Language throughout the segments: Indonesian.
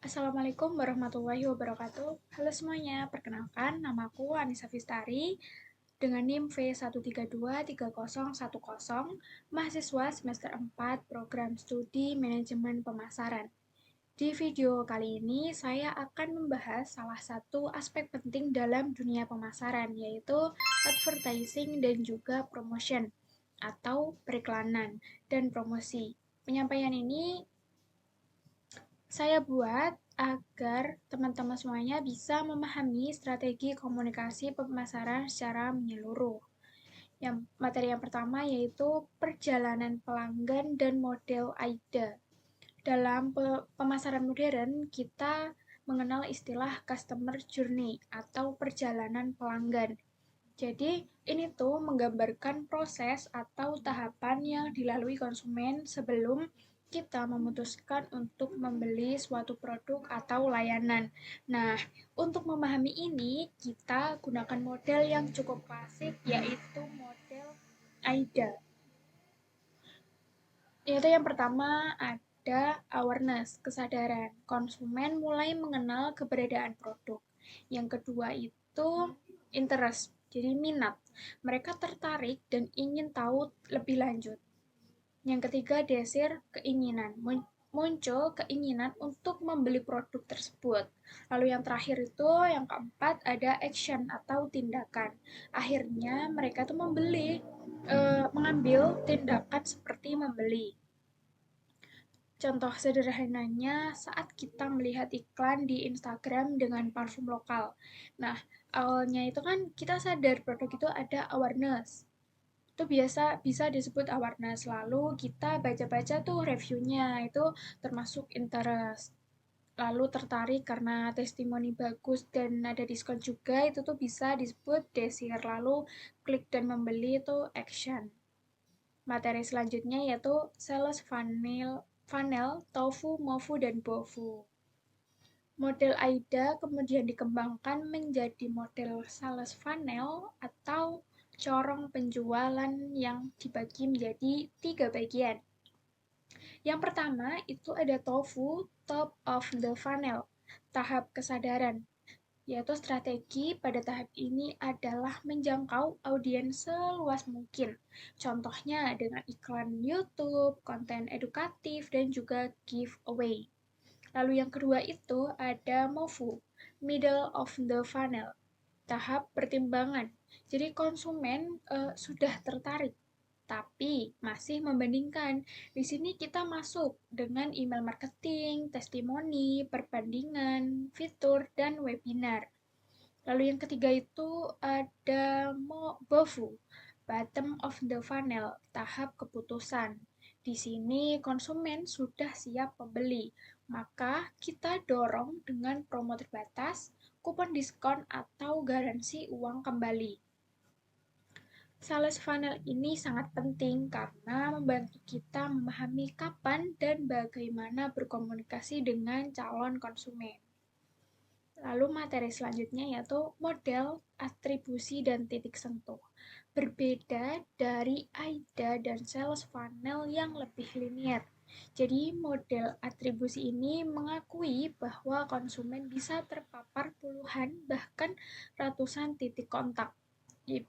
Assalamualaikum warahmatullahi wabarakatuh. Halo semuanya, perkenalkan namaku Anissa Fistari dengan NIM V1323010, mahasiswa semester 4 Program Studi Manajemen Pemasaran. Di video kali ini saya akan membahas salah satu aspek penting dalam dunia pemasaran, yaitu advertising dan juga promotion atau periklanan dan promosi. Penyampaian ini saya buat agar teman-teman semuanya bisa memahami strategi komunikasi pemasaran secara menyeluruh. Materi yang pertama yaitu perjalanan pelanggan dan model AIDA. Dalam pemasaran modern, kita mengenal istilah customer journey atau perjalanan pelanggan. Jadi, ini tuh menggambarkan proses atau tahapan yang dilalui konsumen sebelum kita memutuskan untuk membeli suatu produk atau layanan. Nah, untuk memahami ini, kita gunakan model yang cukup klasik, yaitu model AIDA. Yaitu yang pertama ada awareness, kesadaran. Konsumen mulai mengenal keberadaan produk. Yang kedua itu interest, jadi minat. Mereka tertarik dan ingin tahu lebih lanjut. Yang ketiga, desire, keinginan. Muncul keinginan untuk membeli produk tersebut. Lalu yang terakhir itu, yang keempat, ada action atau tindakan. Akhirnya mereka tuh mengambil tindakan seperti membeli. Contoh sederhananya saat kita melihat iklan di Instagram dengan parfum lokal. Nah, awalnya itu kan kita sadar produk itu ada awareness. Itu biasa bisa disebut awareness. Lalu kita baca-baca tuh reviewnya, itu termasuk interest. Lalu tertarik karena testimoni bagus dan ada diskon juga, itu tuh bisa disebut desire. Lalu klik dan membeli itu action. Materi selanjutnya yaitu sales funnel, tofu, mofu, dan bofu. Model AIDA kemudian dikembangkan menjadi model sales funnel atau corong penjualan yang dibagi menjadi 3 bagian. Yang pertama itu ada tofu, top of the funnel, tahap kesadaran, yaitu strategi pada tahap ini adalah menjangkau audiens seluas mungkin. Contohnya dengan iklan YouTube, konten edukatif, dan juga giveaway. Lalu yang kedua itu ada MOVU, middle of the funnel, tahap pertimbangan. Jadi konsumen sudah tertarik, tapi masih membandingkan. Di sini kita masuk dengan email marketing, testimoni, perbandingan, fitur, dan webinar. Lalu yang ketiga itu ada BOFU, bottom of the funnel, tahap keputusan. Di sini konsumen sudah siap membeli, maka kita dorong dengan promo terbatas, kupon diskon, atau garansi uang kembali. Sales funnel ini sangat penting karena membantu kita memahami kapan dan bagaimana berkomunikasi dengan calon konsumen. Lalu materi selanjutnya yaitu model, atribusi, dan titik sentuh. Berbeda dari AIDA dan sales funnel yang lebih linier. Jadi model atribusi ini mengakui bahwa konsumen bisa terpapar puluhan bahkan ratusan titik kontak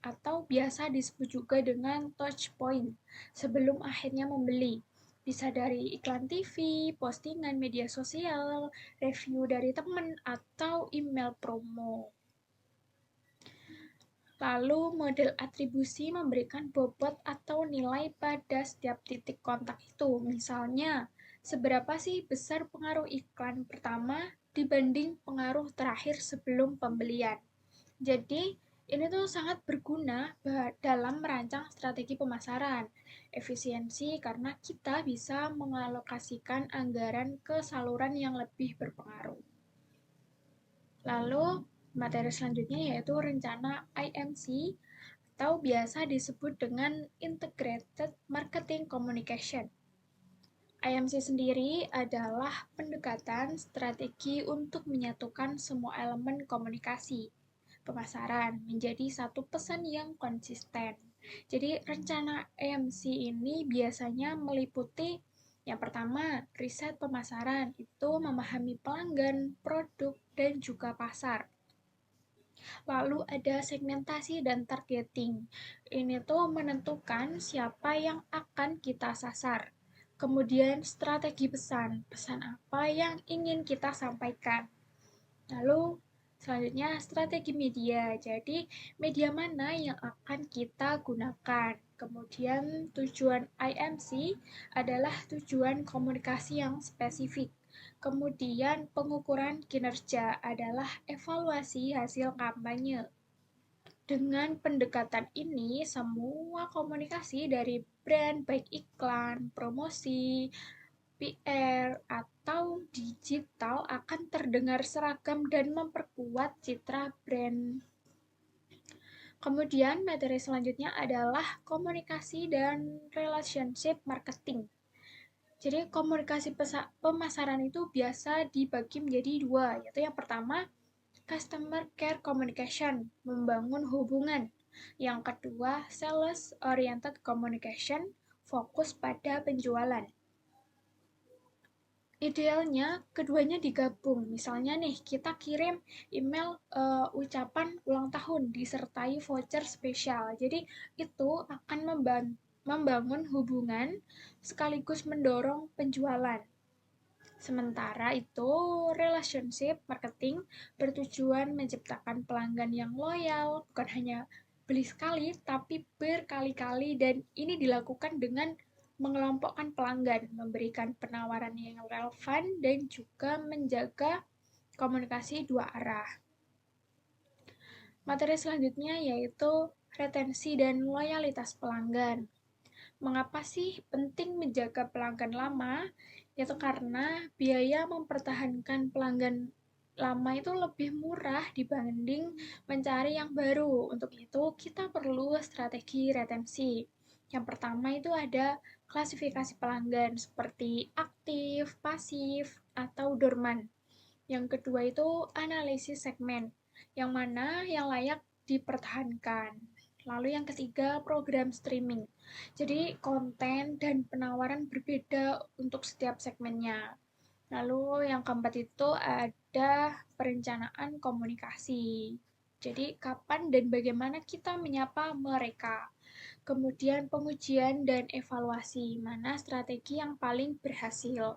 atau biasa disebut juga dengan touch point sebelum akhirnya membeli. Bisa dari iklan TV, postingan media sosial, review dari teman, atau email promo. Lalu model atribusi memberikan bobot atau nilai pada setiap titik kontak itu. Misalnya, seberapa sih besar pengaruh iklan pertama dibanding pengaruh terakhir sebelum pembelian. Jadi, ini tuh sangat berguna dalam merancang strategi pemasaran. Efisiensi karena kita bisa mengalokasikan anggaran ke saluran yang lebih berpengaruh. Lalu, materi selanjutnya yaitu rencana IMC atau biasa disebut dengan Integrated Marketing Communication. IMC sendiri adalah pendekatan strategi untuk menyatukan semua elemen komunikasi pemasaran menjadi satu pesan yang konsisten. Jadi rencana IMC ini biasanya meliputi Yang pertama, riset pemasaran itu memahami pelanggan, produk, dan juga pasar. Lalu ada segmentasi dan targeting. Ini tuh menentukan siapa yang akan kita sasar. Kemudian strategi pesan, pesan apa yang ingin kita sampaikan. Lalu selanjutnya strategi media. Jadi media mana yang akan kita gunakan. Kemudian tujuan IMC adalah tujuan komunikasi yang spesifik. Kemudian pengukuran kinerja adalah evaluasi hasil kampanye. Dengan pendekatan ini, semua komunikasi dari brand, baik iklan, promosi, PR, atau digital akan terdengar seragam dan memperkuat citra brand. Kemudian, materi selanjutnya adalah komunikasi dan relationship marketing. Jadi, komunikasi pemasaran itu biasa dibagi menjadi dua, yaitu yang pertama, Customer Care Communication, membangun hubungan. Yang kedua, Sales Oriented Communication, fokus pada penjualan. Idealnya keduanya digabung. Misalnya nih, kita kirim email ucapan ulang tahun disertai voucher spesial. Jadi itu akan membangun hubungan sekaligus mendorong penjualan. Sementara itu, relationship marketing bertujuan menciptakan pelanggan yang loyal, bukan hanya beli sekali, tapi berkali-kali, dan ini dilakukan dengan mengelompokkan pelanggan, memberikan penawaran yang relevan, dan juga menjaga komunikasi dua arah. Materi selanjutnya yaitu retensi dan loyalitas pelanggan. Mengapa sih penting menjaga pelanggan lama? Yaitu karena biaya mempertahankan pelanggan lama itu lebih murah dibanding mencari yang baru. Untuk itu, kita perlu strategi retensi. Yang pertama itu ada klasifikasi pelanggan seperti aktif, pasif, atau dorman. Yang kedua itu analisis segmen, yang mana yang layak dipertahankan. Lalu yang ketiga, program streaming. Jadi konten dan penawaran berbeda untuk setiap segmennya. Lalu yang keempat itu ada perencanaan komunikasi. Jadi kapan dan bagaimana kita menyapa mereka. Kemudian pengujian dan evaluasi, mana strategi yang paling berhasil.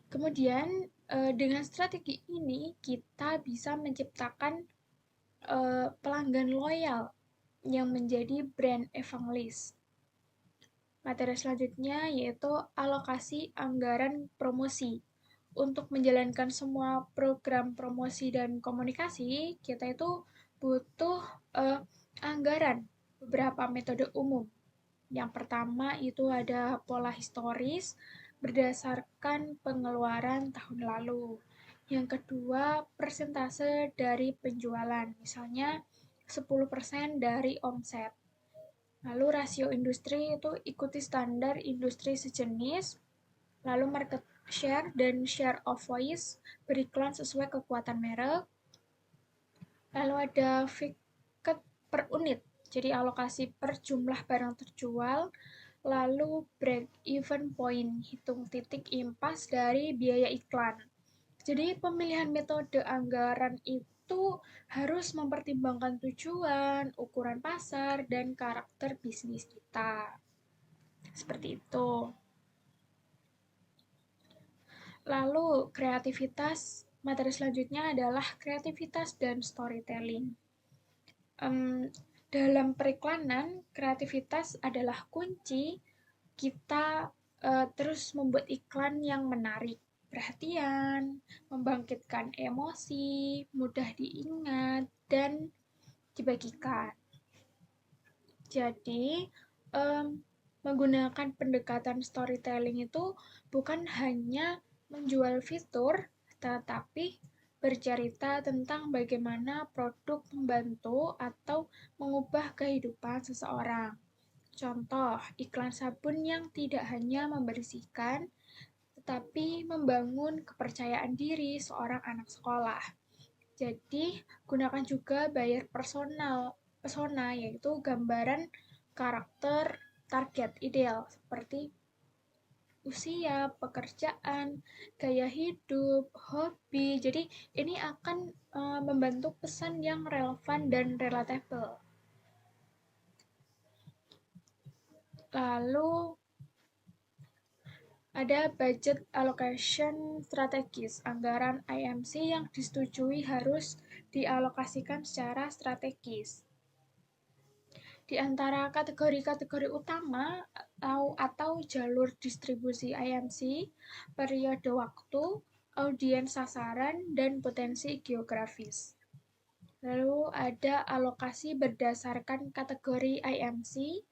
Kemudian dengan strategi ini kita bisa menciptakan pelanggan loyal yang menjadi brand evangelis. Materi selanjutnya yaitu alokasi anggaran promosi. Untuk menjalankan semua program promosi dan komunikasi, kita itu butuh anggaran beberapa metode umum. Yang pertama itu ada pola historis berdasarkan pengeluaran tahun lalu. Yang kedua, persentase dari penjualan, misalnya 10% dari omset. Lalu rasio industri itu ikuti standar industri sejenis. Lalu market share dan share of voice, beriklan sesuai kekuatan merek. Lalu ada tiket per unit, jadi alokasi per jumlah barang terjual. Lalu break even point, hitung titik impas dari biaya iklan. Jadi pemilihan metode anggaran itu harus mempertimbangkan tujuan, ukuran pasar, dan karakter bisnis kita. Seperti itu. Lalu kreativitas, materi selanjutnya adalah kreativitas dan storytelling. Dalam periklanan, kreativitas adalah kunci kita terus membuat iklan yang menarik perhatian, membangkitkan emosi, mudah diingat, dan dibagikan. Jadi, menggunakan pendekatan storytelling itu bukan hanya menjual fitur, tetapi bercerita tentang bagaimana produk membantu atau mengubah kehidupan seseorang. Contoh, iklan sabun yang tidak hanya membersihkan, tetapi membangun kepercayaan diri seorang anak sekolah. Jadi, gunakan juga buyer persona, yaitu gambaran karakter target ideal seperti usia, pekerjaan, gaya hidup, hobi. Jadi ini akan membentuk pesan yang relevan dan relatable. Lalu ada budget allocation strategis. Anggaran IMC yang disetujui harus dialokasikan secara strategis. Di antara kategori-kategori utama atau jalur distribusi IMC, periode waktu, audiens sasaran, dan potensi geografis. Lalu ada alokasi berdasarkan kategori IMC.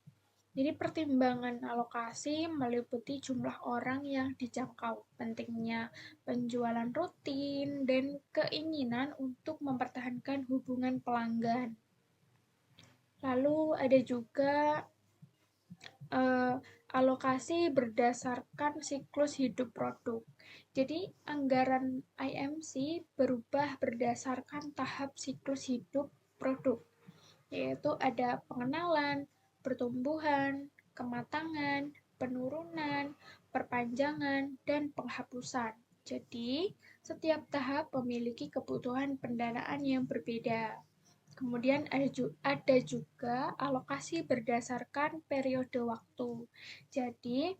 Jadi pertimbangan alokasi meliputi jumlah orang yang dijangkau, pentingnya penjualan rutin, dan keinginan untuk mempertahankan hubungan pelanggan. Lalu ada juga alokasi berdasarkan siklus hidup produk. Jadi anggaran IMC berubah berdasarkan tahap siklus hidup produk, yaitu ada pengenalan, pertumbuhan, kematangan, penurunan, perpanjangan, dan penghapusan. Jadi, setiap tahap memiliki kebutuhan pendanaan yang berbeda. Kemudian ada juga alokasi berdasarkan periode waktu. Jadi,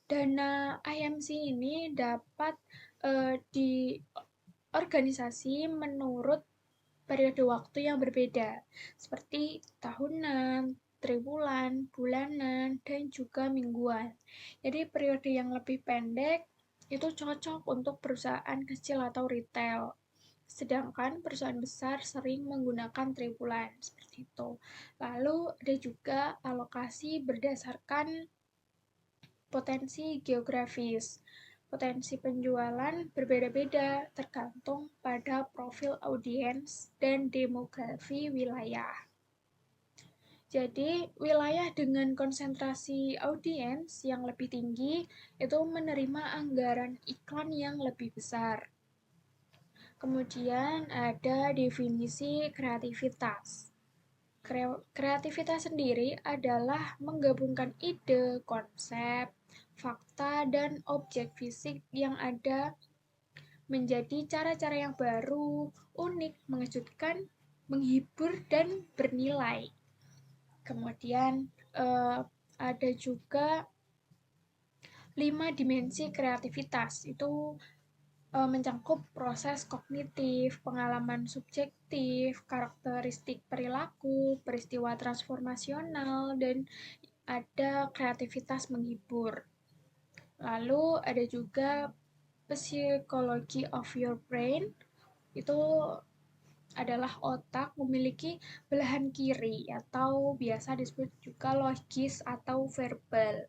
dana IMC ini dapat diorganisasi menurut periode waktu yang berbeda, seperti tahunan, triwulan, bulanan, dan juga mingguan. Jadi periode yang lebih pendek itu cocok untuk perusahaan kecil atau retail. Sedangkan perusahaan besar sering menggunakan triwulan, seperti itu. Lalu ada juga alokasi berdasarkan potensi geografis. Potensi penjualan berbeda-beda tergantung pada profil audiens dan demografi wilayah. Jadi, wilayah dengan konsentrasi audiens yang lebih tinggi itu menerima anggaran iklan yang lebih besar. Kemudian ada definisi kreativitas. Kreativitas sendiri adalah menggabungkan ide, konsep, fakta, dan objek fisik yang ada menjadi cara-cara yang baru, unik, mengejutkan, menghibur, dan bernilai. Kemudian ada juga 5 dimensi kreativitas. Itu mencakup proses kognitif, pengalaman subjektif, karakteristik perilaku, peristiwa transformasional, dan ada kreativitas menghibur. Lalu ada juga psychology of your brain, itu adalah otak memiliki belahan kiri atau biasa disebut juga logis atau verbal,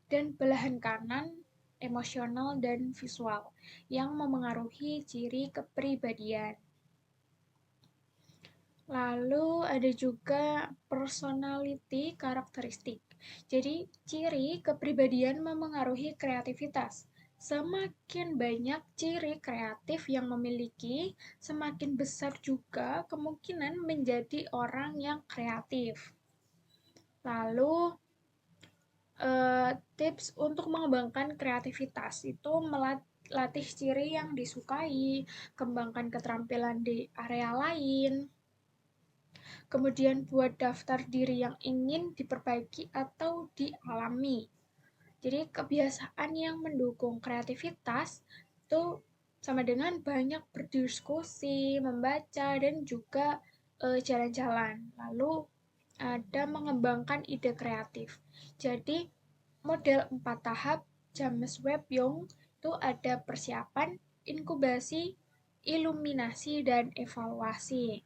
dan belahan kanan emosional dan visual yang memengaruhi ciri kepribadian. Lalu ada juga personality karakteristik. Jadi ciri kepribadian memengaruhi kreativitas. Semakin banyak ciri kreatif yang memiliki, semakin besar juga kemungkinan menjadi orang yang kreatif. Lalu tips untuk mengembangkan kreativitas itu melatih ciri yang disukai, kembangkan keterampilan di area lain, kemudian buat daftar diri yang ingin diperbaiki atau dialami. Jadi kebiasaan yang mendukung kreativitas itu sama dengan banyak berdiskusi, membaca, dan juga jalan-jalan. Lalu ada mengembangkan ide kreatif. Jadi model 4 tahap James Webb Young itu ada persiapan, inkubasi, iluminasi, dan evaluasi.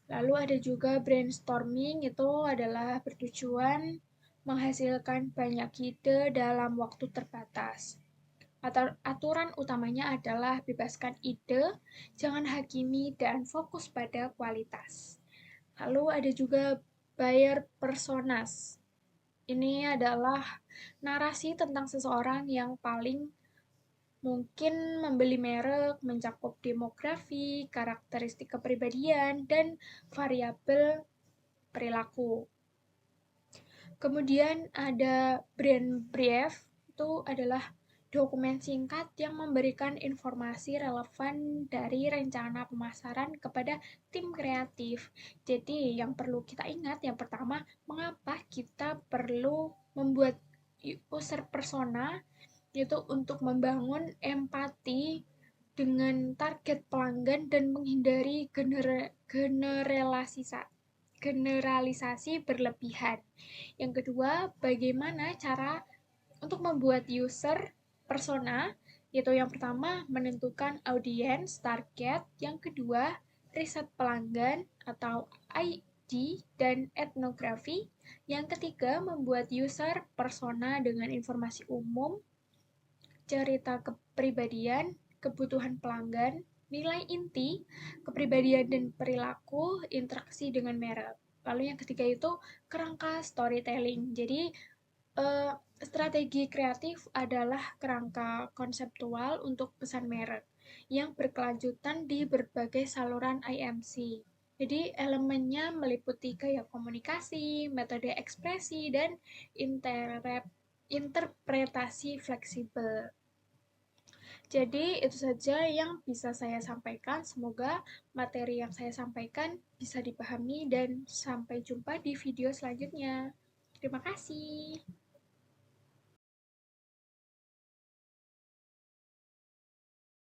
Lalu ada juga brainstorming, itu adalah bertujuan menghasilkan banyak ide dalam waktu terbatas. Aturan utamanya adalah bebaskan ide, jangan hakimi, dan fokus pada kualitas. Lalu ada juga buyer personas. Ini adalah narasi tentang seseorang yang paling mungkin membeli merek, mencakup demografi, karakteristik kepribadian, dan variabel perilaku. Kemudian ada brand brief, itu adalah dokumen singkat yang memberikan informasi relevan dari rencana pemasaran kepada tim kreatif. Jadi yang perlu kita ingat yang pertama, mengapa kita perlu membuat user persona, yaitu untuk membangun empati dengan target pelanggan dan menghindari generalisasi berlebihan. Yang kedua, bagaimana cara untuk membuat user persona, yaitu yang pertama menentukan audiens target, yang kedua riset pelanggan atau ID dan etnografi, yang ketiga membuat user persona dengan informasi umum, cerita kepribadian, kebutuhan pelanggan, nilai inti, kepribadian dan perilaku, interaksi dengan merek. Lalu yang ketiga itu kerangka storytelling. Jadi strategi kreatif adalah kerangka konseptual untuk pesan merek yang berkelanjutan di berbagai saluran IMC. Jadi elemennya meliputi gaya komunikasi, metode ekspresi, dan interpretasi fleksibel. Jadi itu saja yang bisa saya sampaikan. Semoga materi yang saya sampaikan bisa dipahami dan sampai jumpa di video selanjutnya. Terima kasih.